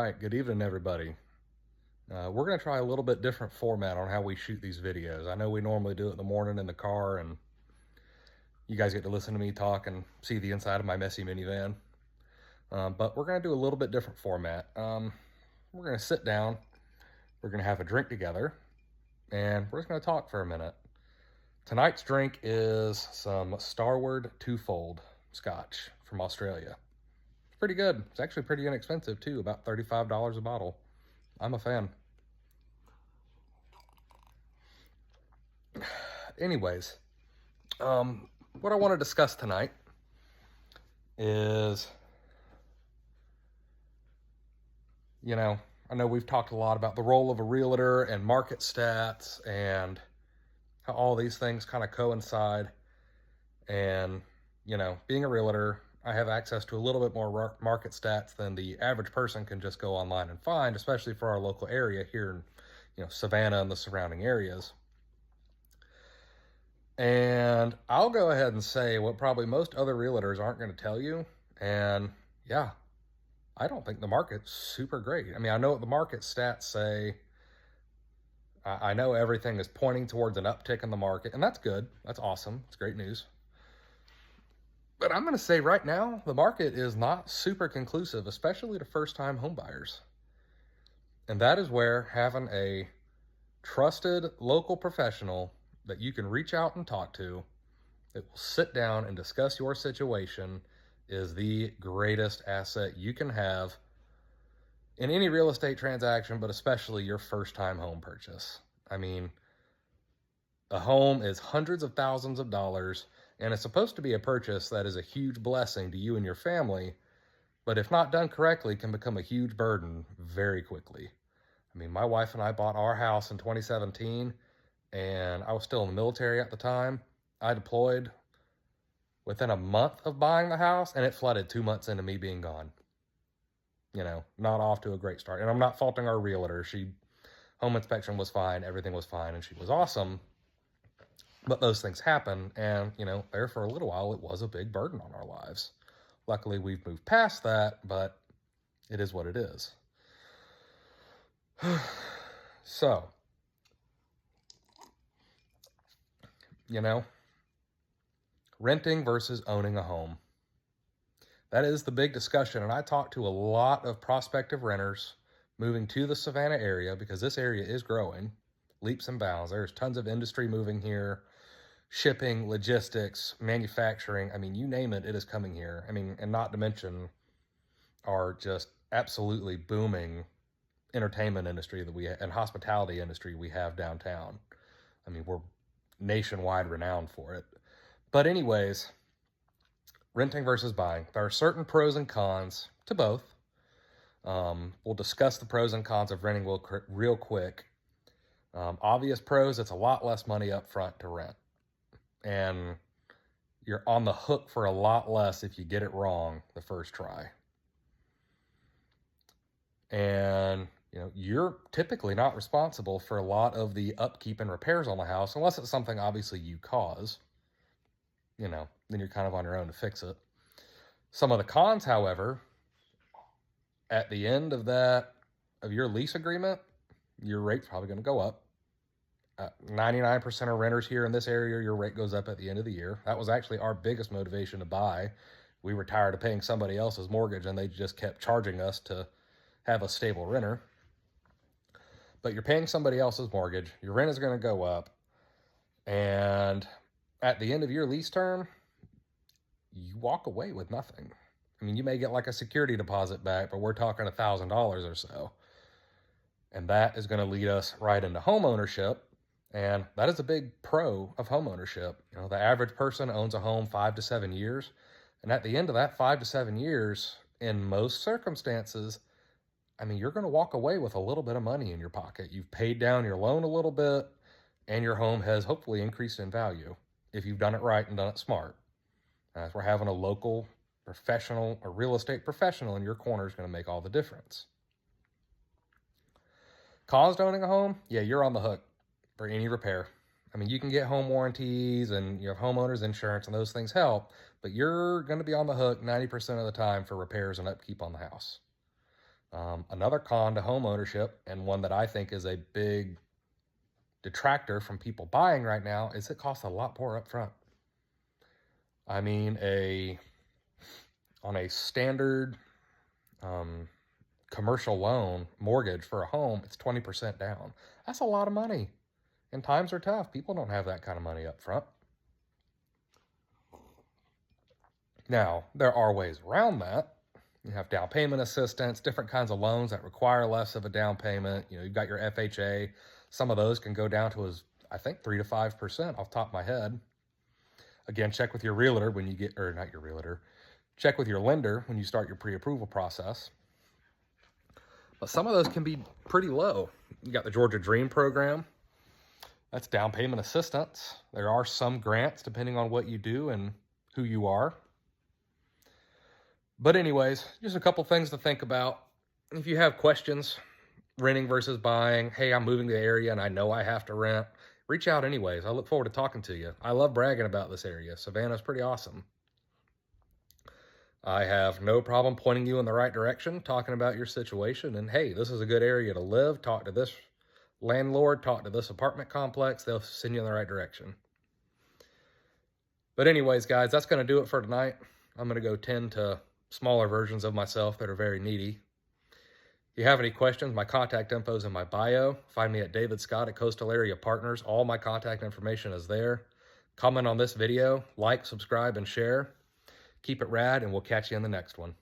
right, good evening, everybody. We're going to try a little bit different format on how we shoot these videos. I know we normally do it in the morning in the car, and you guys get to listen to me talk and see the inside of my messy minivan. But we're going to do a little bit different format. We're going to sit down, we're going to have a drink together, and we're just going to talk for a minute. Tonight's drink is some Starward Twofold Scotch from Australia. It's pretty good. It's actually pretty inexpensive, too, about $35 a bottle. I'm a fan. Anyways, what I want to discuss tonight is, I know we've talked a lot about the role of a realtor and market stats and how all these things kind of coincide. And, being a realtor, I have access to a little bit more market stats than the average person can just go online and find, especially for our local area here in, Savannah and the surrounding areas. And I'll go ahead and say what probably most other realtors aren't going to tell you. And yeah, I don't think the market's super great. I mean, I know what the market stats say. I know everything is pointing towards an uptick in the market, and that's good. That's awesome. It's great news. But I'm going to say right now, the market is not super conclusive, especially to first-time homebuyers. And that is where having a trusted local professional that you can reach out and talk to, that will sit down and discuss your situation, is the greatest asset you can have in any real estate transaction, but especially your first-time home purchase. I mean, a home is hundreds of thousands of dollars, and it's supposed to be a purchase that is a huge blessing to you and your family, but if not done correctly, can become a huge burden very quickly. I mean, my wife and I bought our house in 2017, and I was still in the military at the time. I deployed within a month of buying the house, and it flooded 2 months into me being gone. Not off to a great start. And I'm not faulting our realtor. Home inspection was fine, everything was fine, and she was awesome. But those things happen, and, there for a little while, it was a big burden on our lives. Luckily, we've moved past that, but it is what it is. So, renting versus owning a home. That is the big discussion, and I talked to a lot of prospective renters moving to the Savannah area because this area is growing leaps and bounds. There's tons of industry moving here, shipping, logistics, manufacturing. I mean, you name it, it is coming here. I mean, and not to mention our just absolutely booming entertainment industry and hospitality industry we have downtown. I mean, we're nationwide renowned for it. But anyways, renting versus buying. There are certain pros and cons to both. We'll discuss the pros and cons of renting real quick. Obvious pros, it's a lot less money up front to rent. And you're on the hook for a lot less if you get it wrong the first try. And, you're typically not responsible for a lot of the upkeep and repairs on the house, unless it's something obviously you cause. Then you're kind of on your own to fix it. Some of the cons, however, at the end of your lease agreement, your rate's probably going to go up. 99% of renters here in this area, your rate goes up at the end of the year. That was actually our biggest motivation to buy. We were tired of paying somebody else's mortgage, and they just kept charging us to have a stable renter. But you're paying somebody else's mortgage, your rent is going to go up, and at the end of your lease term, you walk away with nothing. I mean, you may get like a security deposit back, but we're talking $1,000 or so. And that is going to lead us right into home ownership. And that is a big pro of home ownership. The average person owns a home 5 to 7 years. And at the end of that 5 to 7 years, in most circumstances, I mean, you're going to walk away with a little bit of money in your pocket. You've paid down your loan a little bit, and your home has hopefully increased in value if you've done it right and done it smart. As we're having a local professional, a real estate professional in your corner is going to make all the difference. Cons to owning a home, yeah, you're on the hook for any repair. I mean, you can get home warranties and you have homeowners insurance, and those things help, but you're going to be on the hook 90% of the time for repairs and upkeep on the house. Another con to home ownership, and one that I think is a big detractor from people buying right now, is it costs a lot more up front. I mean, on a standard commercial loan mortgage for a home, it's 20% down. That's a lot of money. And times are tough. People don't have that kind of money up front. Now, there are ways around that. You have down payment assistance, different kinds of loans that require less of a down payment. You know, you've got your FHA. Some of those can go down to I think 3 to 5% off the top of my head. Again, check with your realtor when you get, or not your realtor, check with your lender when you start your pre-approval process. But some of those can be pretty low. You got the Georgia Dream program. That's down payment assistance. There are some grants depending on what you do and who you are. But anyways, just a couple things to think about. If you have questions, renting versus buying, hey, I'm moving to the area and I know I have to rent, reach out anyways. I look forward to talking to you. I love bragging about this area. Savannah's pretty awesome. I have no problem pointing you in the right direction, talking about your situation, and hey, this is a good area to live. Talk to this landlord, talk to this apartment complex. They'll send you in the right direction. But anyways, guys, that's going to do it for tonight. I'm going to go tend to smaller versions of myself that are very needy. If you have any questions, my contact info is in my bio. Find me at David Scott at Coastal Area Partners. All my contact information is there. Comment on this video, like, subscribe, and share. Keep it rad, and we'll catch you in the next one.